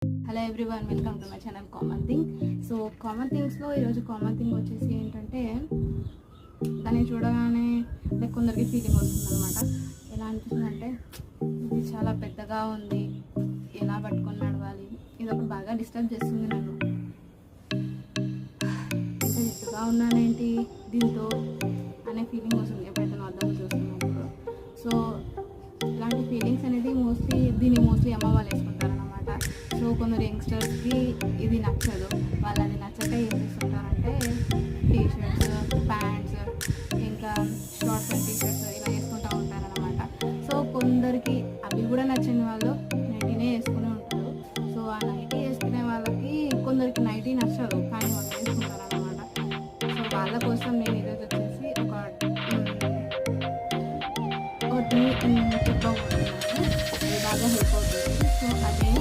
Hello everyone, welcome to my channel common thing. So common థింగ్స్లో ఈరోజు common thing వచ్చేసి ఏంటంటే, దాన్ని చూడగానే అంటే కొందరికి ఫీలింగ్ వస్తుంది అనమాట. ఎలా అనిపిస్తుందంటే, ఇది చాలా పెద్దగా ఉంది, ఎలా పట్టుకొని నడవాలి, ఇది ఒకటి బాగా డిస్టర్బ్ చేస్తుంది నన్ను. ఇంత జిడ్డుగా ఉన్నానేంటి దీంతో అనే ఫీలింగ్ వస్తుంది ఎప్పుడైతే నా అర్థం చూస్తున్నప్పుడు. సో ఇలాంటి ఫీలింగ్స్ అనేది మోస్ట్లీ అమ్మ వాళ్ళు వేసుకుంటారనమాట. సో కొందరు యంగ్స్టర్స్కి ఇది నచ్చదు. వాళ్ళు అది నచ్చక ఏం చేస్తుంటారంటే టీషర్ట్స్, ప్యాంట్స్, ఇంకా షార్ట్స్ అండ్ టీషర్ట్స్ ఇలా వేసుకుంటూ ఉంటారనమాట. సో కొందరికి అవి కూడా నచ్చని వాళ్ళు నైటీనే వేసుకుని ఉంటారు. సో ఆ నైటీ వేసుకునే వాళ్ళకి కొందరికి నైటీ నచ్చదు, కానీ వాళ్ళు వేసుకుంటారనమాట. సో వాళ్ళ కోసం నేను ఈరోజు వచ్చేసి ఒకటి చెప్పబోతున్నాను. అది బాగా హెల్ప్ అవుతుంది. సో అదే